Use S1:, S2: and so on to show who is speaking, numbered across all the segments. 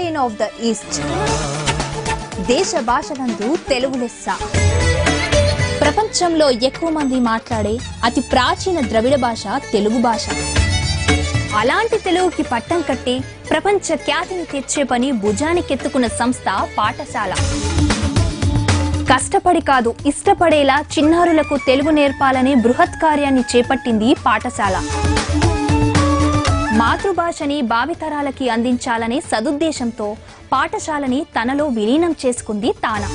S1: Italian of the east. దేశ భాషలందు తెలుగు లెస్స. ప్రపంచంలో ఎక్కువ మంది మాట్లాడే అతి ప్రాచీన ద్రవిడ భాష తెలుగు భాష. అలాంటి తెలుగుకి పట్టం కట్టి ప్రపంచ ఖ్యాతిని తెచ్చే పని భుజానికెత్తుకున్న సంస్థ పాఠశాల. కష్టపడి కాదు ఇష్టపడేలా చిన్నారులకు తెలుగు నేర్పాలనే బృహత్ కార్యాన్ని చేపట్టింది పాఠశాల. మాతృభాషని భావితరాలకి అందించాలనే సదుద్దేశంతో పాఠశాలని తనలో విలీనం చేసుకుంది తానా.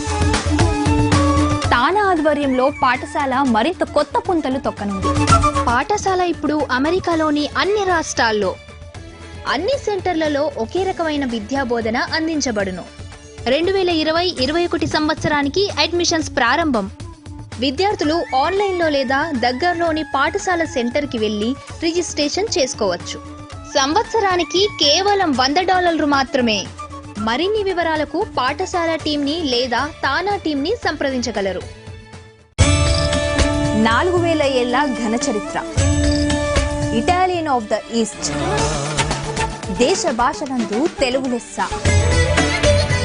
S1: తానా ఆధ్వర్యంలో పాఠశాల మరింత కొత్త పుంతలు తొక్కనుంది. పాఠశాల ఇప్పుడు అమెరికాలోని అన్ని రాష్ట్రాల్లో అన్ని సెంటర్లలో ఒకే రకమైన విద్యా బోధన అందించబడును. 2020-21 సంవత్సరానికి అడ్మిషన్స్ ప్రారంభం. విద్యార్థులు ఆన్లైన్లో లేదా దగ్గరలోని పాఠశాల సెంటర్కి వెళ్లి రిజిస్ట్రేషన్ చేసుకోవచ్చు. సంవత్సరానికి కేవలం $100 మాత్రమే. మరిన్ని వివరాలకు పాఠశాల టీంని లేదా తానా టీంని సంప్రదించగలరు. 4000 ఏళ్ల ఘన చరిత్ర. Italian of the east. దేశ భాషలందు తెలుగు లెస్స.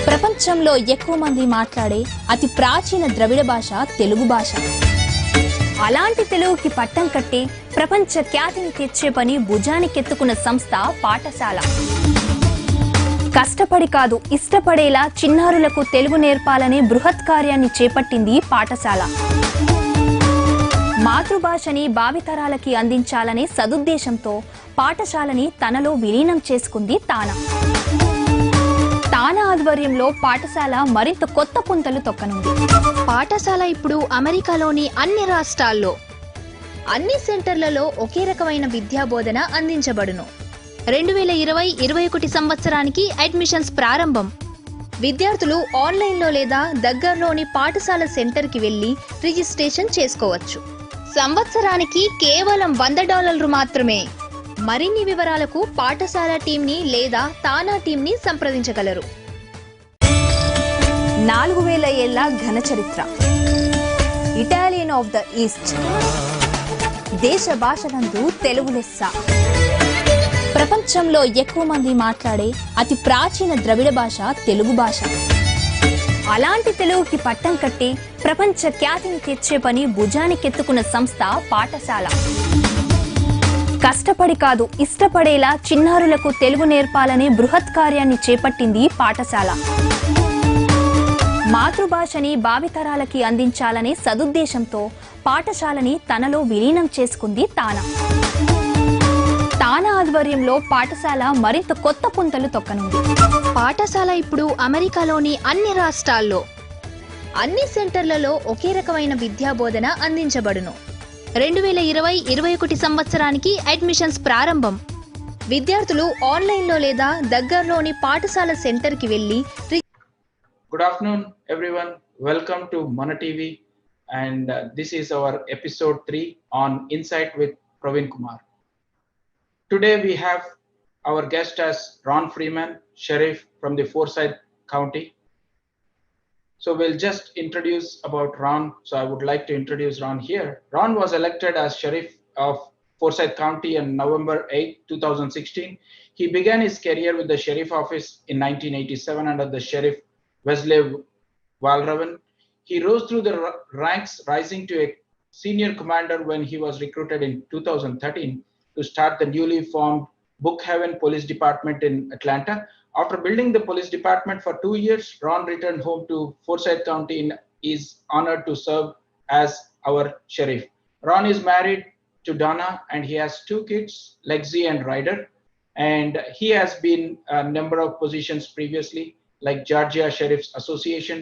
S1: ప్రపంచంలో ఎక్కువ మంది మాట్లాడే అతి ప్రాచీన ద్రవిడ భాష తెలుగు భాష. అలాంటి తెలుగుకి పట్టం కట్టి ప్రపంచ ఖ్యాతిని తెచ్చే పని భుజానికెత్తుకున్న సంస్థ పాఠశాల. కష్టపడి కాదు ఇష్టపడేలా చిన్నారులకు తెలుగు నేర్పాలనే బృహత్ కార్యాన్ని చేపట్టింది పాఠశాల. మాతృభాషని భావితరాలకి అందించాలనే సదుద్దేశంతో పాఠశాలని తనలో విలీనం చేసుకుంది తానా. తానా ఆధ్వర్యంలో పాఠశాల మరింత కొత్త పుంతలు తొక్కనుంది. పాఠశాల ఇప్పుడు అమెరికాలోని అన్ని రాష్ట్రాల్లో అన్ని సెంటర్లలో ఒకే రకమైన విద్యా బోధన అందించబడును. 2020-21 సంవత్సరానికి అడ్మిషన్స్ ప్రారంభం. విద్యార్థులు ఆన్లైన్లో లేదా దగ్గరలోని పాఠశాల సెంటర్కి వెళ్లి రిజిస్ట్రేషన్ చేసుకోవచ్చు. సంవత్సరానికి కేవలం $100 మాత్రమే. మరిన్ని వివరాలకు పాఠశాల టీంని లేదా తానా టీంని సంప్రదించగలరు. 4000 ఏళ్ల ఘన చరిత్ర. Italian of the east. దేశ భాషలందు తెలుగు లెస్స. ప్రపంచంలో ఎక్కువ మంది మాట్లాడే అతి ప్రాచీన ద్రవిడ భాష తెలుగు భాష. అలాంటి తెలుగుకి పట్టం కట్టి ప్రపంచ ఖ్యాతిని తెచ్చే పని భుజానికెత్తుకున్న సంస్థ పాఠశాల. కష్టపడి కాదు ఇష్టపడేలా చిన్నారులకు తెలుగు నేర్పాలనే బృహత్ కార్యాన్ని చేపట్టింది పాఠశాల. మాతృభాషని భావితరాలకి అందించాలనే సదుద్దేశంతో పాఠశాలని తనలో విలీనం చేసుకుంది తానా. తానా ఆధ్వర్యంలో పాఠశాల మరింత కొత్త పుంతలు తొక్కనుంది. పాఠశాల ఇప్పుడు అమెరికాలోని అన్ని రాష్ట్రాల్లో అన్ని సెంటర్లలో ఒకే రకమైన విద్యా బోధన అందించబడును. 2020-21 సంవత్సరానికి అడ్మిషన్స్ ప్రారంభం. విద్యార్థులు ఆన్లైన్లో లేదా దగ్గరలోని పాఠశాల సెంటర్కి వెళ్లి.
S2: Good afternoon, everyone. Welcome to Mana TV, and this is our episode 3 on Insight with Praveen Kumar. Today we have our guest as Ron Freeman, Sheriff from the Forsyth County. So we'll just introduce about Ron. So I would like to introduce Ron here. Ron was elected as Sheriff of Forsyth County on November 8, 2016. He began his career with the Sheriff Office in 1987 under the Sheriff Wesley Walraven. He rose through the ranks, rising to a senior commander when he was recruited in 2013 to start the newly formed Brookhaven Police Department in Atlanta. After building the police department for 2 years, Ron returned home to Forsyth County and is honored to serve as our sheriff. Ron is married to Donna and he has 2 kids, Lexi and Ryder. And he has been a number of positions previously, like Georgia Sheriff's Association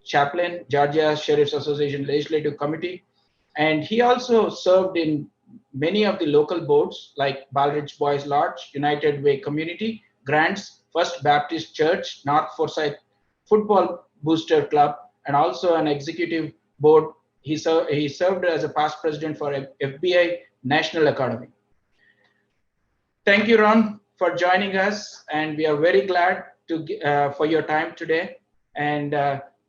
S2: Chaplain, Georgia Sheriff's Association Legislative Committee. And he also served in many of the local boards like Balridge Boys Lodge, United Way Community, Grants, First Baptist Church, North Forsyth Football Booster Club, and also an executive board. He served as a past president for FBI National Academy. Thank you, Ron, for joining us, and we are very glad for your time today. And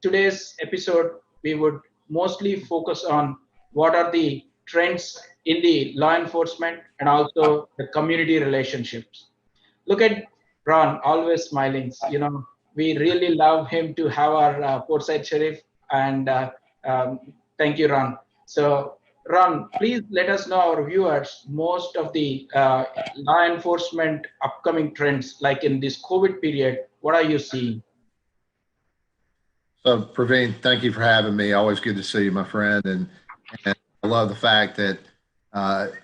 S2: today's episode, we would mostly focus on what are the trends in the law enforcement and also the community relationships. Look at Ron, always smiling. You know, we really love him to have our Portside Sheriff, and thank you, Ron. So, Ron, please let us know, our viewers, most of the law enforcement upcoming trends, like in this COVID period. What are you seeing?
S3: So, Praveen, thank you for having me. Always good to see you, my friend. And I love the fact that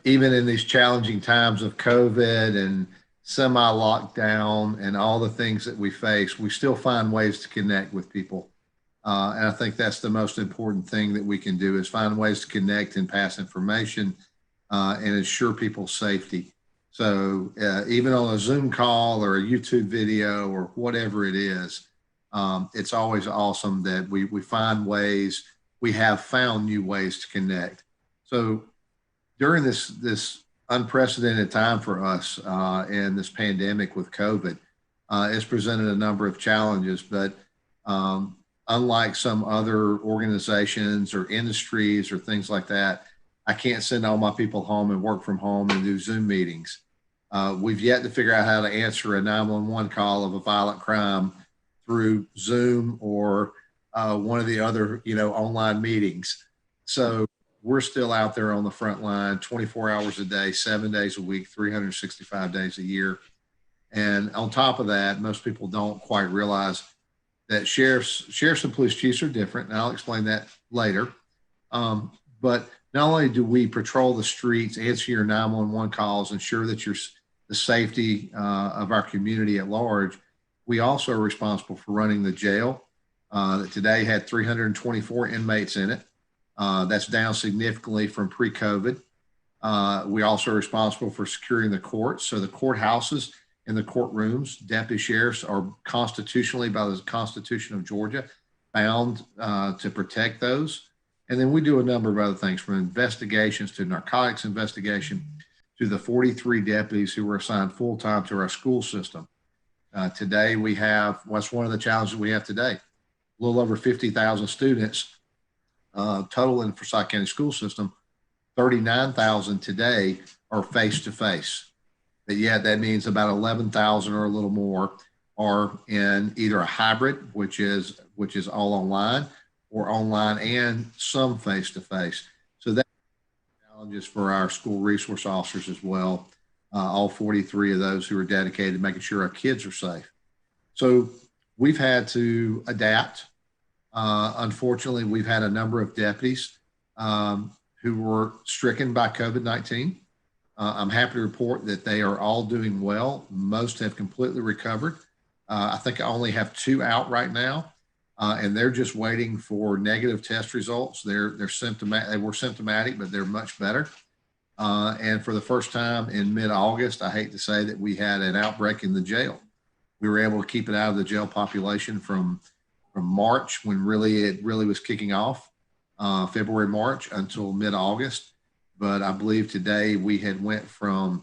S3: even in these challenging times of COVID and semi-lockdown and all the things that we face, we still find ways to connect with people. And I think that's the most important thing that we can do, is find ways to connect and pass information and ensure people's safety. So even on a Zoom call or a YouTube video or whatever it is, it's always awesome that we find ways, we have found new ways to connect. So during this unprecedented time for us and this pandemic with COVID, it's presented a number of challenges, but unlike some other organizations or industries or things like that, I can't send all my people home and work from home and do Zoom meetings. We've yet to figure out how to answer a 911 call of a violent crime through Zoom or one of the other, online meetings. So we're still out there on the front line 24 hours a day, 7 days a week, 365 days a year. And on top of that, most people don't quite realize that sheriffs and police chiefs are different, and I'll explain that later. But not only do we patrol the streets, answer your 911 calls, ensure that the safety of our community at large, we also are responsible for running the jail that today had 324 inmates in it. That's down significantly from pre-COVID. We also are responsible for securing the courts. So the courthouses and the courtrooms, deputy sheriffs are constitutionally, by the Constitution of Georgia, bound to protect those. And then we do a number of other things, from investigations to narcotics investigation to the 43 deputies who were assigned full-time to our school system. Today we have, what's one of the challenges we have today? A little over 50,000 students total in the Forsyth County school system. 39,000 today are face-to-face. But yet that means about 11,000 or a little more are in either a hybrid, which is all online, or online and some face-to-face. So that's challenges for our school resource officers as well. All 43 of those who are dedicated to making sure our kids are safe. So we've had to adapt. Unfortunately, we've had a number of deputies who were stricken by COVID-19. I'm happy to report that they are all doing well. Most have completely recovered. I think I only have 2 out right now, and they're just waiting for negative test results. They're symptomatic. They were symptomatic, but they're much better. And for the first time in mid-August, I hate to say that we had an outbreak in the jail. We were able to keep it out of the jail population from March, when it really was kicking off, February, March, until mid-August. But I believe today we had went from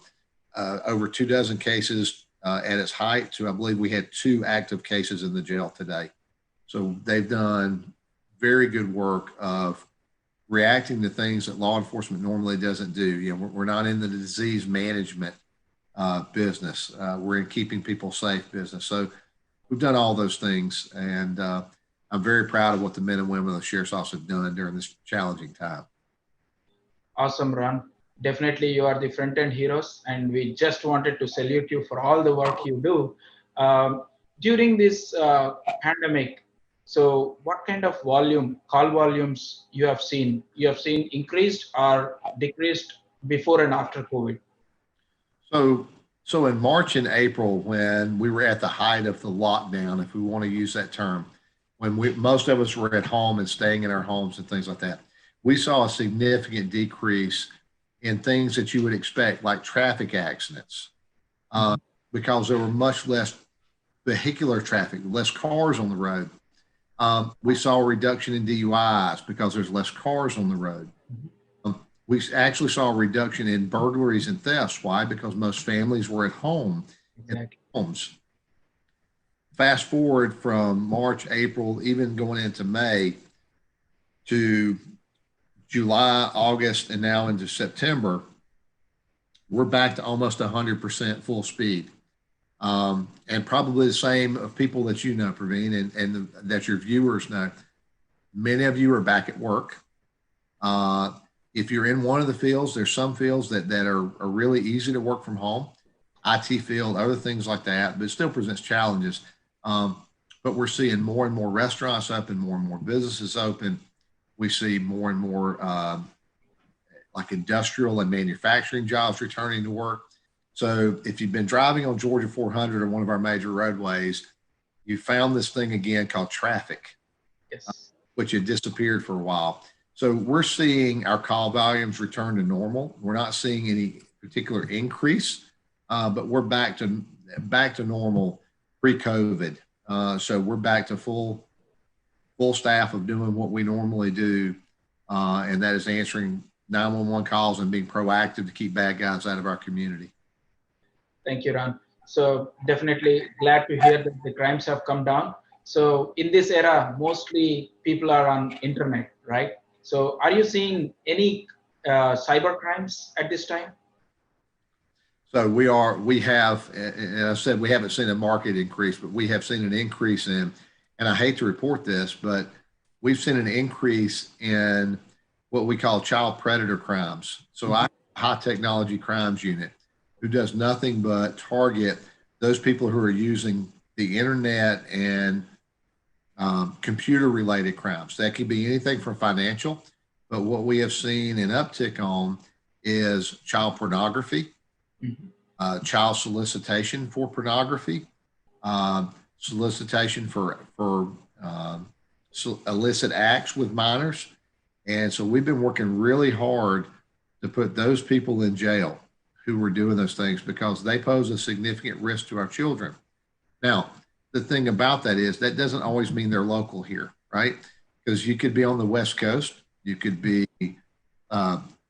S3: over 24 cases at its height to, I believe we had 2 active cases in the jail today. So they've done very good work of reacting to things that law enforcement normally doesn't do. We're not in the disease management business. We're in keeping people safe business. So we've done all those things, and I'm very proud of what the men and women of the Sheriff's Office have done during this challenging time.
S2: Awesome, Ron. Definitely, you are the front-end heroes, and we just wanted to salute you for all the work you do during this pandemic. So, what kind of call volumes you have seen? You have seen increased or decreased before and after COVID?
S3: So in March and April, when we were at the height of the lockdown, if we want to use that term, when most of us were at home and staying in our homes and things like that, we saw a significant decrease in things that you would expect, like traffic accidents, because there were much less vehicular traffic, less cars on the road. We saw a reduction in DUIs because there's less cars on the road. We actually saw a reduction in burglaries and thefts. Why? Because most families were at home, in homes. Fast forward from March, April, even going into May, to July, August, and now into September, we're back to almost 100% full speed. and probably the same of people that you know, Praveen, and that your viewers know. Many of you are back at work. If you're in one of the fields, there's some fields that are really easy to work from home, IT field, other things like that, but it still presents challenges. But we're seeing more and more restaurants open, more and more businesses open. We see more and more like industrial and manufacturing jobs returning to work. So if you've been driving on Georgia 400 or one of our major roadways, you found this thing again called traffic,
S2: Yes.
S3: which had disappeared for a while. So we're seeing our call volumes return to normal. We're not seeing any particular increase, but we're back to normal pre-COVID. So we're back to full staff of doing what we normally do, and that is answering 911 calls and being proactive to keep bad guys out of our community.
S2: Thank you, Ron. So definitely glad to hear that the crimes have come down. So in this era, mostly people are on internet, right? So are you seeing any cyber crimes at this time?
S3: So we have, and I said we haven't seen a market increase, but we have seen an increase in, and I hate to report this, but we've seen an increase in what we call child predator crimes. So I have a high technology crimes unit who does nothing but target those people who are using the internet and computer related crimes. That could be anything from financial, but what we have seen an uptick on is child pornography, child solicitation for pornography, solicitation for illicit acts with minors. And so we've been working really hard to put those people in jail who were doing those things because they pose a significant risk to our children. Now, the thing about that is that doesn't always mean they're local here, right? Because you could be on the West Coast, you could be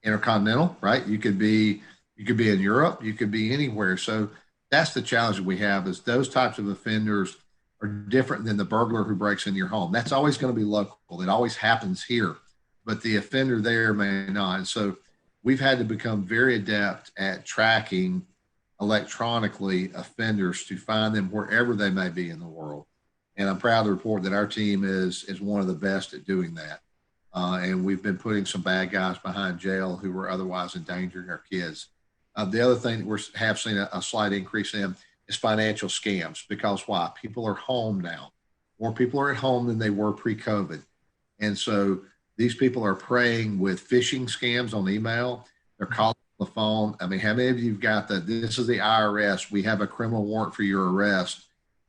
S3: intercontinental, right? You could be in Europe, you could be anywhere. So that's the challenge that we have is those types of offenders are different than the burglar who breaks into your home. That's always going to be local. It always happens here, but the offender there may not. And so we've had to become very adept at tracking electronically offenders to find them wherever they may be in the world. And I'm proud to report that our team is one of the best at doing that. And we've been putting some bad guys behind jail who were otherwise endangering our kids. The other thing that we have seen a slight increase in is financial scams because why? People are home now. More people are at home than they were pre-COVID. And so these people are preying with phishing scams on email. They're calling on the phone. I mean, how many of you have got that? This is the IRS. We have a criminal warrant for your arrest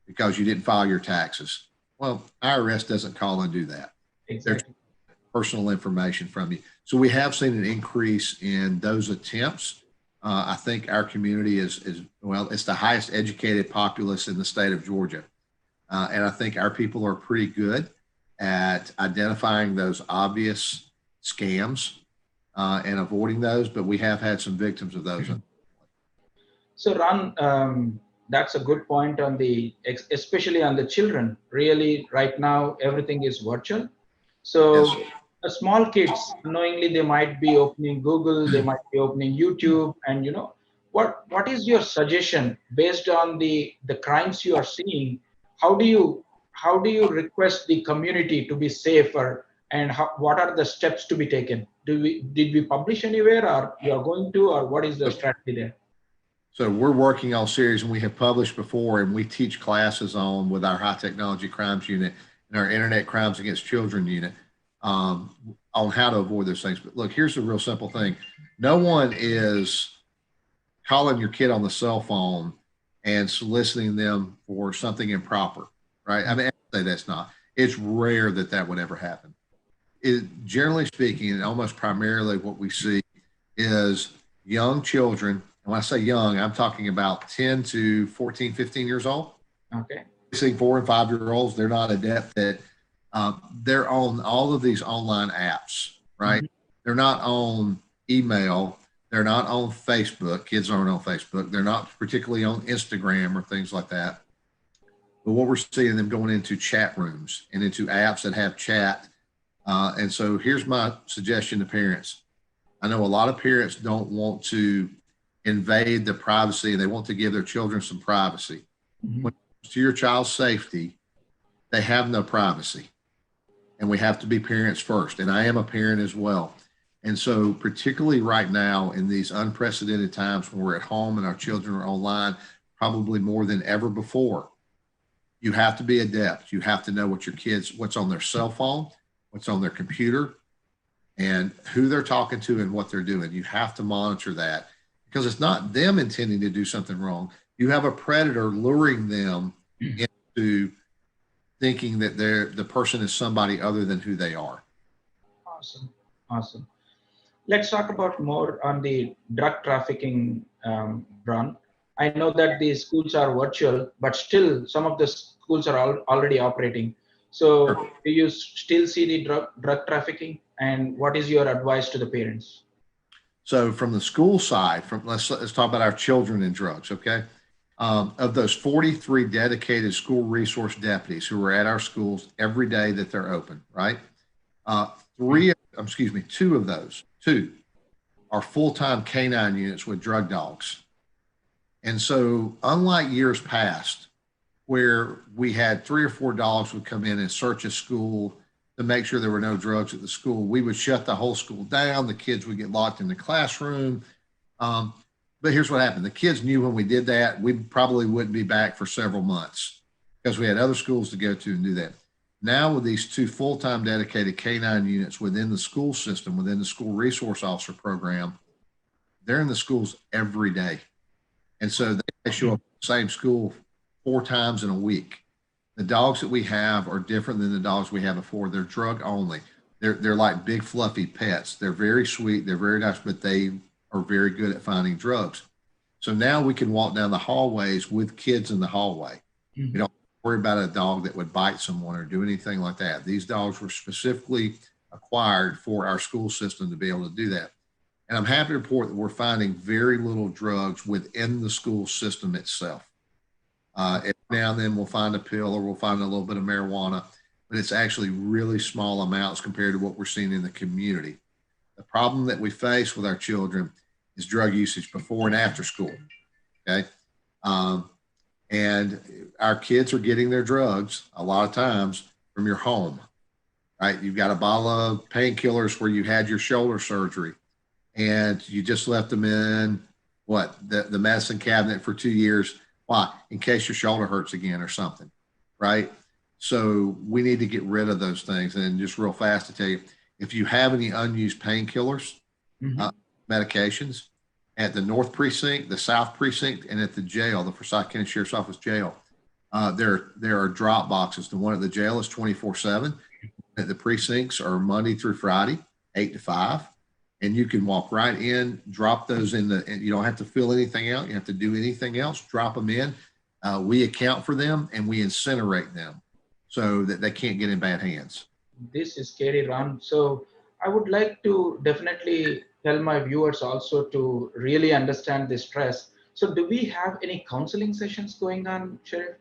S3: because you didn't file your taxes. Well, IRS doesn't call and do that.
S2: Exactly.
S3: They're personal information from you. So we have seen an increase in those attempts. I think our community is well, it's the highest educated populace in the state of Georgia. And I think our people are pretty good at identifying those obvious scams and avoiding those, but we have had some victims of those.
S2: So Ron, that's a good point on especially on the children. Really, right now, everything is virtual. So
S3: Yes.
S2: The small kids, unknowingly, they might be opening Google, they might be opening YouTube, and what is your suggestion based on the crimes you are seeing? How do you request the community to be safer, and what are the steps to be taken? Did we publish anywhere, or you are going to, or what is the strategy there?
S3: So we're working on series, and we have published before, and we teach classes on with our high technology crimes unit and our internet crimes against children unit on how to avoid those things. But look, here's the real simple thing. No one is calling your kid on the cell phone and soliciting them for something improper, right? I mean, I say that's not. It's rare that would ever happen. Generally speaking, and almost primarily what we see is young children. And when I say young, I'm talking about 10 to 14, 15 years old.
S2: Okay.
S3: We see 4 and 5 year olds. They're not adept at, they're on all of these online apps, right? Mm-hmm. They're not on email. They're not on Facebook. Kids aren't on Facebook. They're not particularly on Instagram or things like that. But what we're seeing them going into chat rooms and into apps that have chat. And so here's my suggestion to parents. I know a lot of parents don't want to invade the privacy. They want to give their children some privacy.
S2: Mhm.
S3: when it comes to your child's safety, they have no privacy. And we have to be parents first. And I am a parent as well. And so, particularly right now in these unprecedented times when we're at home and our children are online, probably more than ever before, you have to be adept. You have to know what your kids, what's on their cell phone, what's on their computer, and who they're talking to and what they're doing. You have to monitor that because it's not them intending to do something wrong. You have a predator luring them into thinking that the person is somebody other than who they are.
S2: Awesome. Awesome. Let's talk about more on the drug trafficking, Ron. I know that the schools are virtual, but still some of the schools are already operating. So do you still see the drug trafficking, and what is your advice to the parents?
S3: So from the school side, let's talk about our children and drugs, okay? Of those 43 dedicated school resource deputies who are at our schools every day that they're open, right? Two of those are full-time canine units with drug dogs. And so unlike years past, where we had 3 or 4 dogs would come in and search a school to make sure there were no drugs at the school, we would shut the whole school down. The kids would get locked in the classroom. But here's what happened. The kids knew when we did that, we probably wouldn't be back for several months because we had other schools to go to and do that. Now with these 2 full-time dedicated canine units within the school system, within the school resource officer program, they're in the schools every day. And so they show up at the same school 4 times in a week. The dogs that we have are different than the dogs we had before. They're drug only. They're like big fluffy pets. They're very sweet. They're very nice, but they are very good at finding drugs. So now we can walk down the hallways with kids in the hallway. We don't worry about a dog that would bite someone or do anything like that. These dogs were specifically acquired for our school system to be able to do that. And I'm happy to report that we're finding very little drugs within the school system itself. Every now and then we'll find a pill or we'll find a little bit of marijuana, but it's actually really small amounts compared to what we're seeing in the community. The problem that we face with our children is drug usage before and after school. Okay. And our kids are getting their drugs a lot of times from your home, right? You've got a bottle of painkillers where you had your shoulder surgery and you just left them in the medicine cabinet for 2 years. Why? In case your shoulder hurts again or something, right? So we need to get rid of those things. And just real fast to tell you, if you have any unused painkillers, medications at the North Precinct, the South Precinct, and at the jail, the Forsyth County Sheriff's Office jail, there are drop boxes. The one at the jail is 24/7. At the precincts are Monday through Friday, 8 to 5. And you can walk right in, drop those in and you don't have to fill anything out. You have to do anything else, drop them in. We account for them and we incinerate them so that they can't get in bad hands.
S2: This is scary, Ron. So I would like to definitely tell my viewers also to really understand the stress. So do we have any counseling sessions going on, Sheriff?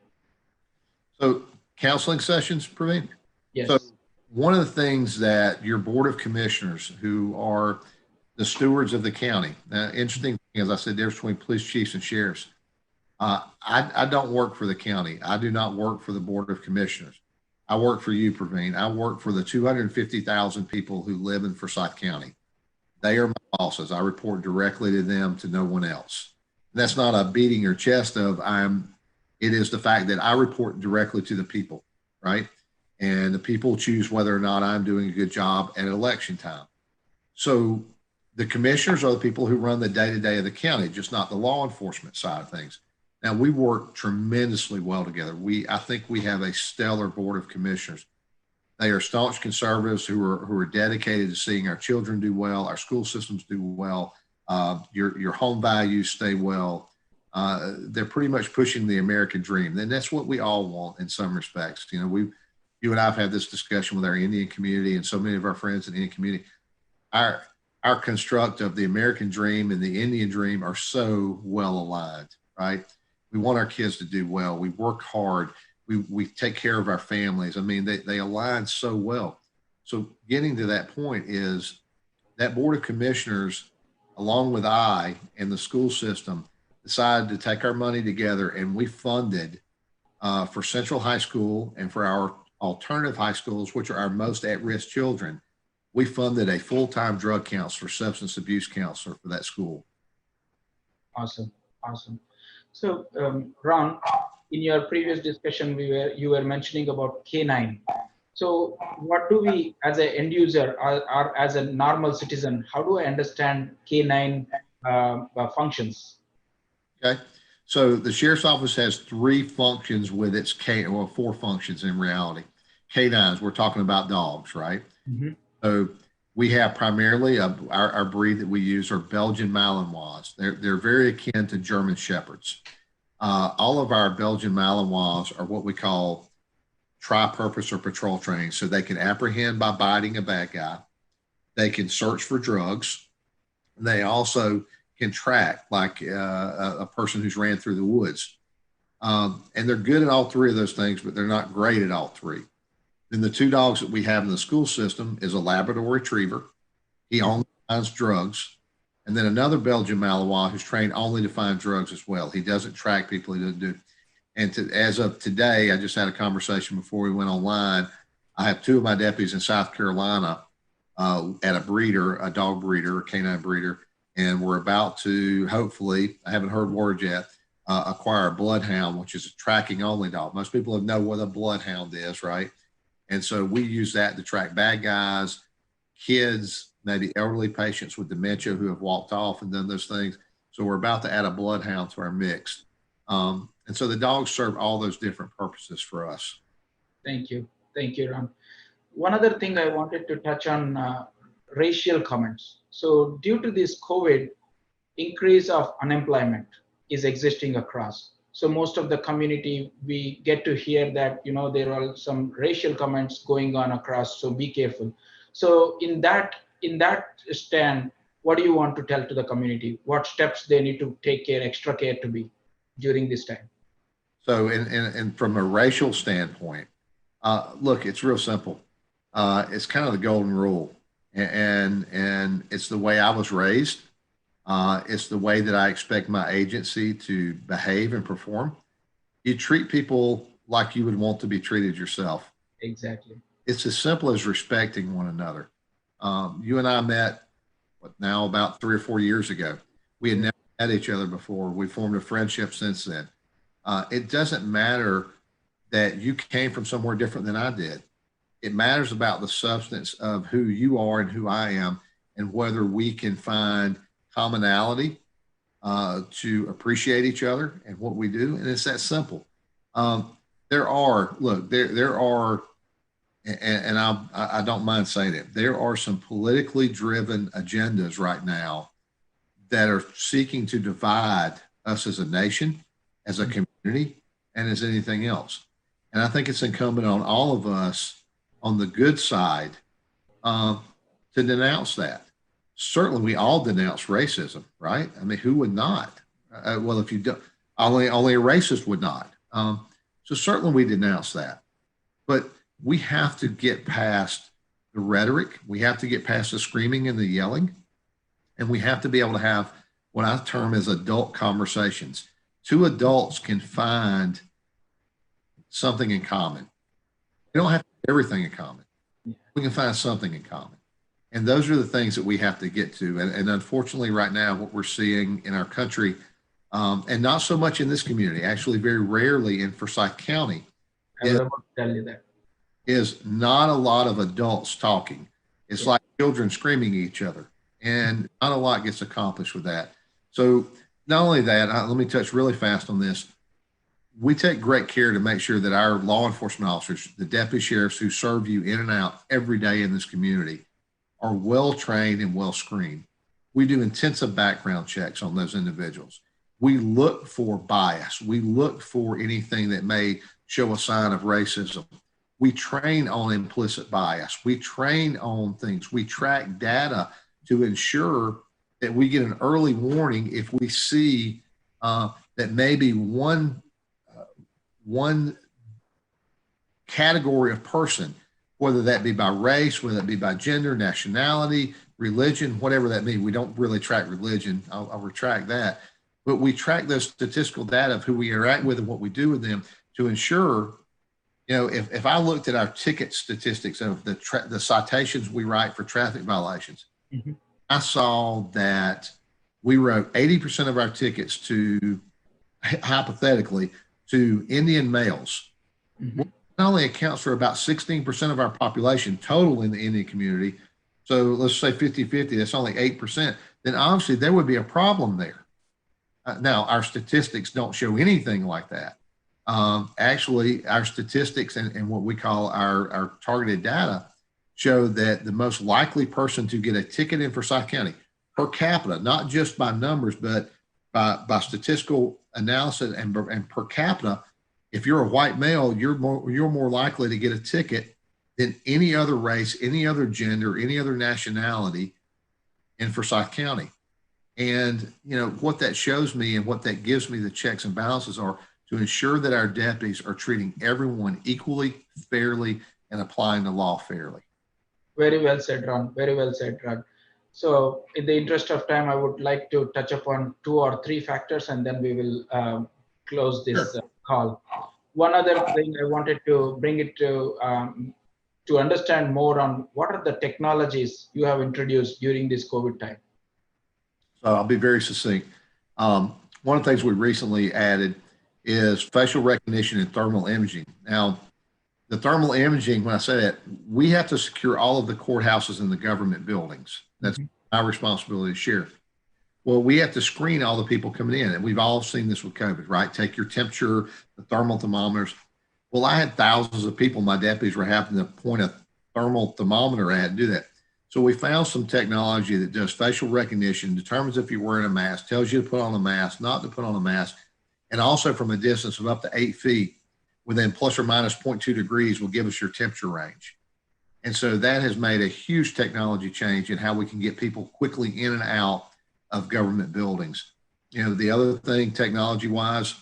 S3: So counseling sessions, Praveen?
S2: Yes.
S3: So one of the things that your board of commissioners, who are the stewards of the county, interesting thing, as I said, there's between police chiefs and sheriffs. I don't work for the county. I do not work for the board of commissioners. I work for you, Praveen. I work for the 250,000 people who live in Forsyth County. They are my bosses. I report directly to them, to no one else. And that's not a beating your chest of it is the fact that I report directly to the people, right? And the people choose whether or not I'm doing a good job at election time. So the commissioners are the people who run the day-to-day of the county, just not the law enforcement side of things. Now, we work tremendously well together. I think we have a stellar board of commissioners. They are staunch conservatives who are dedicated to seeing our children do well, our school systems do well, your home values stay well. They're pretty much pushing the American dream. And that's what we all want in some respects. You know, you and I have had this discussion with our Indian community and so many of our friends in the Indian community. Our construct of the American dream and the Indian dream are so well aligned, right? We want our kids to do well. We work hard. We take care of our families. I mean, they align so well. So getting to that point is that board of commissioners, along with I and the school system, decided to take our money together, and we funded for Central High School and for our alternative high schools, which are our most at-risk children, we funded a full-time drug counselor, substance abuse counselor for that school.
S2: Awesome, awesome. So, Ron, in your previous discussion, you were mentioning about K9. So, what do we, as an end user or as a normal citizen, how do I understand K9 functions?
S3: Okay. So the sheriff's office has three functions with its four functions in reality. Canines, we're talking about dogs, right?
S2: Mm-hmm.
S3: So we have primarily our breed that we use are Belgian Malinois. They're very akin to German Shepherds. All of our Belgian Malinois are what we call tri-purpose or patrol trained. So they can apprehend by biting a bad guy. They can search for drugs. They also can track like a person who's ran through the woods. And they're good at all three of those things, but they're not great at all three. Then the two dogs that we have in the school system is a Labrador Retriever. He only finds drugs. And then another Belgian Malinois who's trained only to find drugs as well. He doesn't track people. He doesn't do. And as of today, I just had a conversation before we went online. I have two of my deputies in South Carolina at a dog breeder, a canine breeder. And we're about to, hopefully, I haven't heard word yet, acquire a bloodhound, which is a tracking only dog. Most people know what a bloodhound is, right? And so we use that to track bad guys, kids, maybe elderly patients with dementia who have walked off and done those things. So we're about to add a bloodhound to our mix. And so the dogs serve all those different purposes for us.
S2: Thank you. Thank you, Ron. One other thing I wanted to touch on, racial comments. So due to this COVID, increase of unemployment is existing across. So most of the community, we get to hear that, there are some racial comments going on across, so be careful. So in that stand, what do you want to tell to the community? What steps they need to take extra care to be during this time?
S3: So and from a racial standpoint, look, it's real simple. It's kind of the golden rule. And it's the way I was raised. It's the way that I expect my agency to behave and perform. You treat people like you would want to be treated yourself.
S2: Exactly.
S3: It's as simple as respecting one another. You and I met now about 3 or 4 years ago. We had never met each other before. We formed a friendship since then. It doesn't matter that you came from somewhere different than I did. It matters about the substance of who you are and who I am, and whether we can find commonality to appreciate each other and what we do. And it's that simple. There are, and I don't mind saying it, there are some politically driven agendas right now that are seeking to divide us as a nation, as a community, and as anything else. And I think it's incumbent on all of us on the good side to denounce that. Certainly we all denounce racism, right? I mean, who would not? Well, if you don't, only a racist would not. So certainly we denounce that. But we have to get past the rhetoric. We have to get past the screaming and the yelling. And we have to be able to have what I term as adult conversations. Two adults can find something in common. We don't have to have everything in common. We can find something in common. And those are the things that we have to get to. And unfortunately, right now, what we're seeing in our country, and not so much in this community, actually very rarely in Forsyth County, is not a lot of adults talking. It's like children screaming at each other, and not a lot gets accomplished with that. So not only that, let me touch really fast on this. We take great care to make sure that our law enforcement officers, the deputy sheriffs who serve you in and out every day in this community, are well trained and well screened. We do intensive background checks on those individuals. We look for bias. We look for anything that may show a sign of racism. We train on implicit bias. We train on things. We track data to ensure that we get an early warning if we see that maybe one category of person, whether that be by race, whether that be by gender, nationality, religion, whatever that means. We don't really track religion. I'll retract that. But we track those statistical data of who we interact with and what we do with them to ensure, if I looked at our ticket statistics of the citations we write for traffic violations,
S2: Mm-hmm.
S3: I saw that we wrote 80% of our tickets to, hypothetically, to Indian males.
S2: Mm-hmm.
S3: Not only accounts for about 16% of our population total in the Indian community. So let's say 50-50, that's only 8%. Then obviously there would be a problem there. Now, our statistics don't show anything like that. Actually, our statistics and what we call our targeted data show that the most likely person to get a ticket in Forsyth County per capita, not just by numbers, but by statistical analysis and per capita, if you're a white male, you're more likely to get a ticket than any other race, any other gender, any other nationality in Forsyth County. And what that shows me and what that gives me the checks and balances are to ensure that our deputies are treating everyone equally, fairly, and applying the law fairly.
S2: Very well said, Ron. Very well said, Ron. So in the interest of time, I would like to touch upon 2 or 3 factors, and then we will close this call. One other thing I wanted to bring it to understand more on what are the technologies you have introduced during this COVID time.
S3: So I'll be very succinct. One of the things we recently added is facial recognition and thermal imaging. Now, the thermal imaging, when I say that, we have to secure all of the courthouses and the government buildings. That's my responsibility as sheriff. Well, we have to screen all the people coming in, and we've all seen this with COVID, right? Take your temperature, the thermal thermometers. Well, I had thousands of people, my deputies were having to point a thermal thermometer at and do that. So we found some technology that does facial recognition, determines if you're wearing a mask, tells you to put on a mask, not to put on a mask, and also from a distance of up to 8 feet, within plus or minus 0.2 degrees will give us your temperature range. And so that has made a huge technology change in how we can get people quickly in and out of government buildings. The other thing technology-wise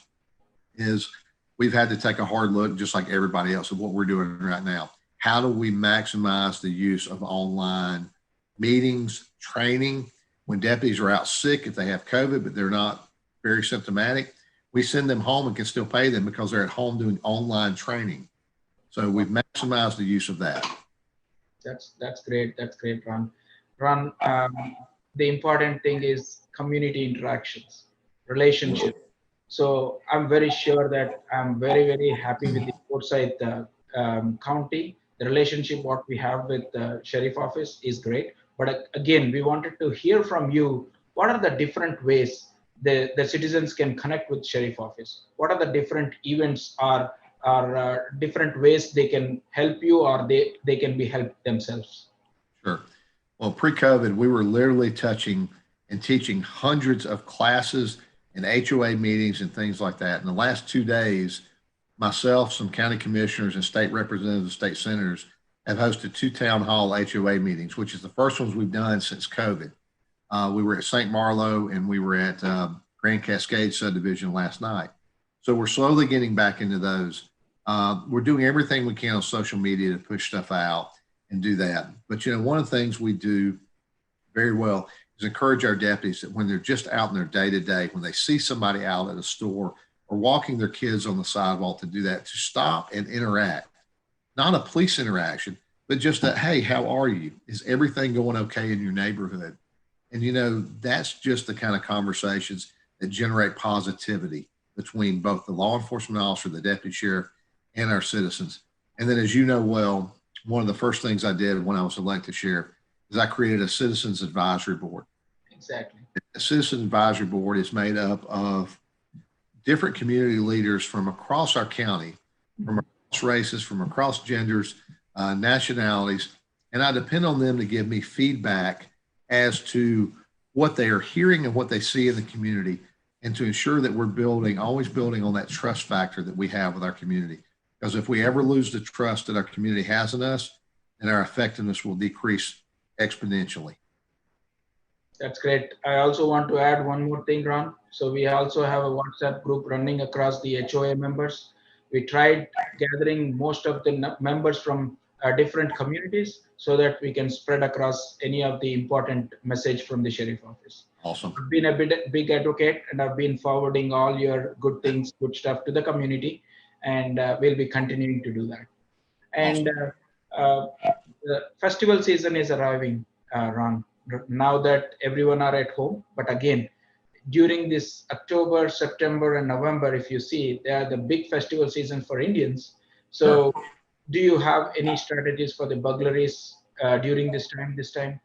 S3: is we've had to take a hard look, just like everybody else, of what we're doing right now. How do we maximize the use of online meetings, training? When deputies are out sick, if they have COVID, but they're not very symptomatic, we send them home and can still pay them because they're at home doing online training. So we've maximized the use of that.
S2: That's great. That's great, Ron. Ron, the important thing is community interactions, relationship. So I'm very sure that I'm very, very happy with the Forsyth County. The relationship what we have with the sheriff office is great. But again, we wanted to hear from you. What are the different ways the citizens can connect with sheriff office? What are the different events or different ways they can help you, or they can be helped themselves?
S3: Sure. Well, pre-COVID, we were literally touching and teaching hundreds of classes and HOA meetings and things like that. In the last 2 days, myself, some county commissioners and state representatives, state senators have hosted 2 town hall HOA meetings, which is the first ones we've done since COVID. We were at St. Marlowe and we were at Grand Cascade subdivision last night. So we're slowly getting back into those. We're doing everything we can on social media to push stuff out and do that. But, one of the things we do very well is encourage our deputies that when they're just out in their day-to-day, when they see somebody out at a store or walking their kids on the sidewalk, to do that, to stop and interact. Not a police interaction, but just that, hey, how are you? Is everything going okay in your neighborhood? And, that's just the kind of conversations that generate positivity between both the law enforcement officer, the deputy sheriff, and our citizens. And then, as you know well, one of the first things I did when I was elected sheriff is I created a citizens advisory board.
S2: Exactly.
S3: A citizens advisory board is made up of different community leaders from across our county, from across races, from across genders, nationalities, and I depend on them to give me feedback as to what they are hearing and what they see in the community, and to ensure that we're always building on that trust factor that we have with our community. Because if we ever lose the trust that our community has in us, then our effectiveness will decrease exponentially.
S2: That's great. I also want to add one more thing, Ron. So we also have a WhatsApp group running across the HOA members. We tried gathering most of the members from different communities so that we can spread across any of the important message from the sheriff office.
S3: Awesome.
S2: I've been a big advocate, and I've been forwarding all your good things, good stuff to the community. and we'll be continuing to do that. And the festival season is arriving, Ron. Now that everyone are at home, but again, during this October, September, and November, if you see, they are the big festival season for Indians. So, do you have any strategies for the burglaries during this time?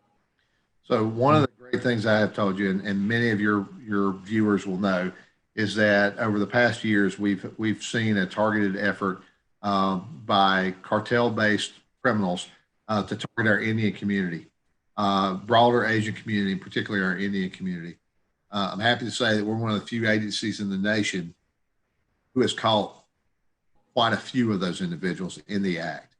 S3: So one of the great things I have told you, and many of your viewers will know, is that over the past years we've seen a targeted effort by cartel-based criminals to target our Indian community, broader Asian community, particularly our Indian community. I'm happy to say that we're one of the few agencies in the nation who has caught quite a few of those individuals in the act.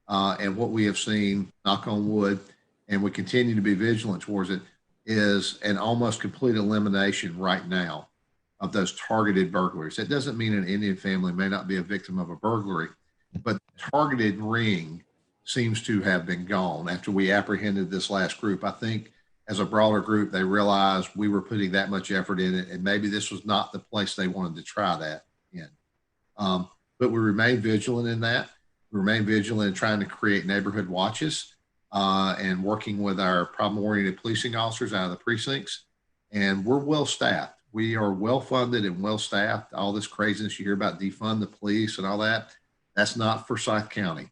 S3: And what we have seen, knock on wood, and we continue to be vigilant towards it, is an almost complete elimination right now of those targeted burglaries. That doesn't mean an Indian family may not be a victim of a burglary, but the targeted ring seems to have been gone after we apprehended this last group. I think as a broader group, they realized we were putting that much effort in it, and maybe this was not the place they wanted to try that in. But we remain vigilant in that. We remain vigilant in trying to create neighborhood watches and working with our problem-oriented policing officers out of the precincts. And we're well staffed. We are well funded and well staffed. All this craziness you hear about defund the police and all that, that's not Forsyth County.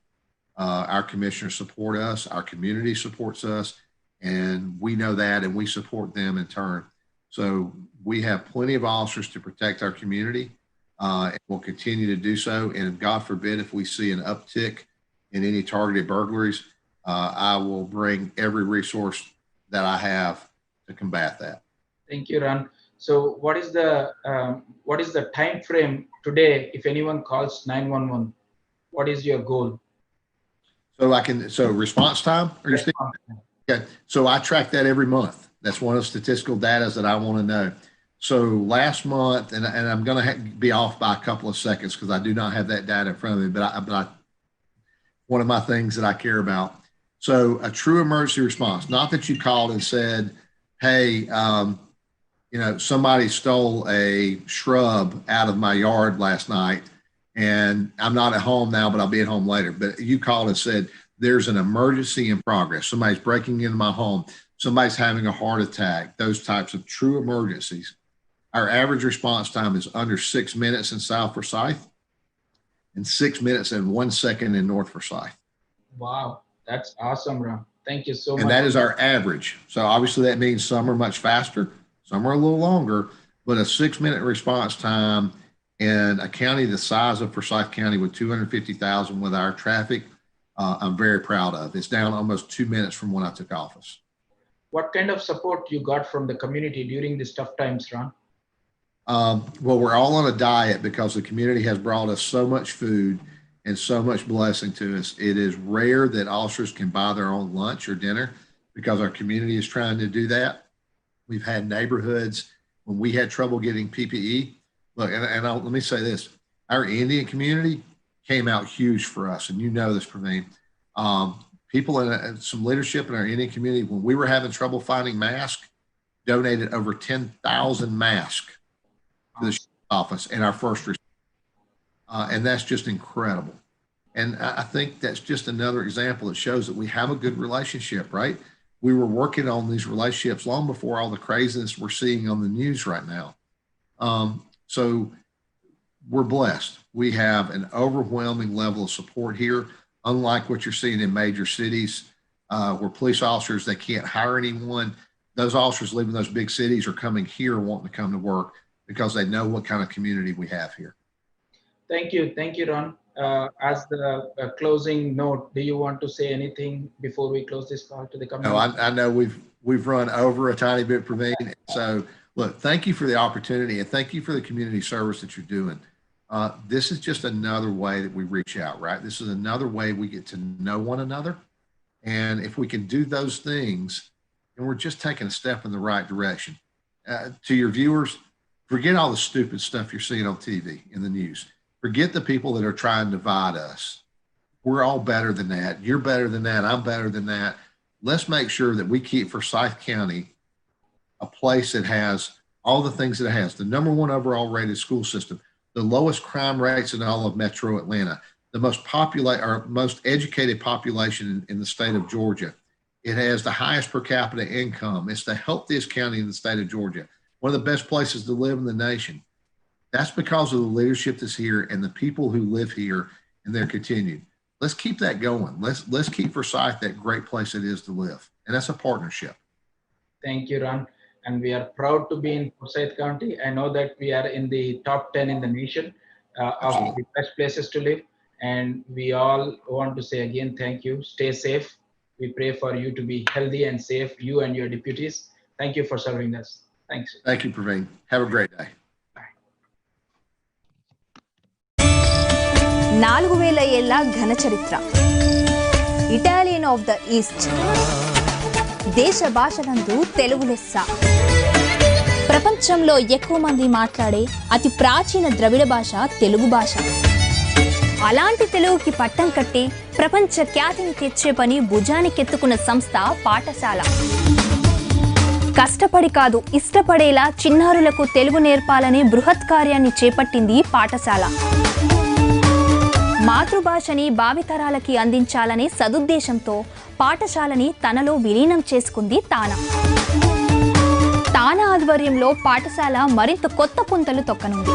S3: Our commissioners support us, our community supports us, and we know that, and we support them in turn. So we have plenty of officers to protect our community, and we'll continue to do so. And God forbid, if we see an uptick in any targeted burglaries, I will bring every resource that I have to combat that.
S2: Thank you, Ron. So what is the time frame today if anyone calls 911? What is your goal?
S3: So response time? Okay. So I track that every month. That's one of the statistical data that I want to know. So last month, and I'm going to be off by a couple of seconds because I do not have that data in front of me, but one of my things that I care about. So a true emergency response, not that you called and said, hey, somebody stole a shrub out of my yard last night and I'm not at home now, but I'll be at home later. But you called and said, there's an emergency in progress. Somebody's breaking into my home. Somebody's having a heart attack, those types of true emergencies. Our average response time is under 6 minutes in South Forsyth and 6 minutes and 1 second in North Forsyth.
S2: Wow, that's awesome, Ron. Thank you so much.
S3: And that is our average. So obviously that means some are much faster, some are a little longer, but a 6 minute response time in a county the size of Forsyth County with 250,000 with our traffic, I'm very proud of. It's down almost 2 minutes from when I took office.
S2: What kind of support you got from the community during these tough times, Ron?
S3: Well, we're all on a diet because the community has brought us so much food and so much blessing to us. It is rare that officers can buy their own lunch or dinner because our community is trying to do that. We've had neighborhoods when we had trouble getting PPE. Look, let me say this, our Indian community came out huge for us. And you know this, Praveen. People in some leadership in our Indian community, when we were having trouble finding masks, donated over 10,000 masks to the office in our first response. And that's just incredible. And I think that's just another example that shows that we have a good relationship, right? We were working on these relationships long before all the craziness we're seeing on the news right now. So we're blessed. We have an overwhelming level of support here, unlike what you're seeing in major cities where police officers, they can't hire anyone. Those officers living in those big cities are coming here wanting to come to work because they know what kind of community we have here.
S2: Thank you, Ron. As the closing note, do you want to say anything before we close this call to the community?
S3: No, I know we've run over a tiny bit, Praveen. So look, thank you for the opportunity and thank you for the community service that you're doing. This is just another way that we reach out, right? This is another way we get to know one another. And if we can do those things, then we're just taking a step in the right direction. To your viewers, forget all the stupid stuff you're seeing on TV in the news. Forget the people that are trying to divide us. We're all better than that. You're better than that. I'm better than that. Let's make sure that we keep Forsyth County a place that has all the things that it has. The #1 overall rated school system, the lowest crime rates in all of metro Atlanta, the most educated population in the state of Georgia. It has the highest per capita income. It's the healthiest county in the state of Georgia, one of the best places to live in the nation. That's because of the leadership that's here and the people who live here, and they're continued. Let's keep that going. Let's keep Forsyth that great place it is to live, and that's a partnership.
S2: Thank you, Ron. And we are proud to be in Forsyth County. I know that we are in the top 10 in the nation of the best places to live. And we all want to say again, thank you. Stay safe. We pray for you to be healthy and safe, you and your deputies. Thank you for serving us. Thanks.
S3: Thank you, Praveen. Have a great day.
S1: 4000 ఏళ్ల ఘన చరిత్ర. Italian of the east. దేశ భాషలందు తెలుగు లెస్స. ప్రపంచంలో ఎక్కువ మంది మాట్లాడే అతి ప్రాచీన ద్రవిడ భాష తెలుగు భాష. అలాంటి తెలుగుకి పట్టం కట్టి ప్రపంచ ఖ్యాతిని తెచ్చే పని భుజానికెత్తుకున్న సంస్థ పాఠశాల. కష్టపడి కాదు, ఇష్టపడేలా చిన్నారులకు తెలుగు నేర్పాలనే బృహత్ కార్యాన్ని చేపట్టింది పాఠశాల. మాతృభాషని భావితరాలకి అందించాలనే సదుద్దేశంతో పాఠశాలని తనలో విలీనం చేసుకుంది తానా. తానా ఆధ్వర్యంలో పాఠశాల మరింత కొత్త పుంతలు తొక్కనుంది.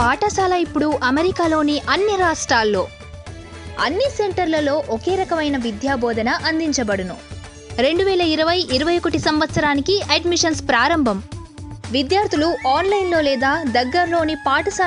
S1: పాఠశాల ఇప్పుడు అమెరికాలోని అన్ని రాష్ట్రాల్లో అన్ని సెంటర్లలో ఒకే రకమైన విద్యాబోధన అందించబడును. 2020-21 సంవత్సరానికి అడ్మిషన్స్ ప్రారంభం. విద్యార్థులు ఆన్లైన్లో లేదా దగ్గరలోని పాఠశాల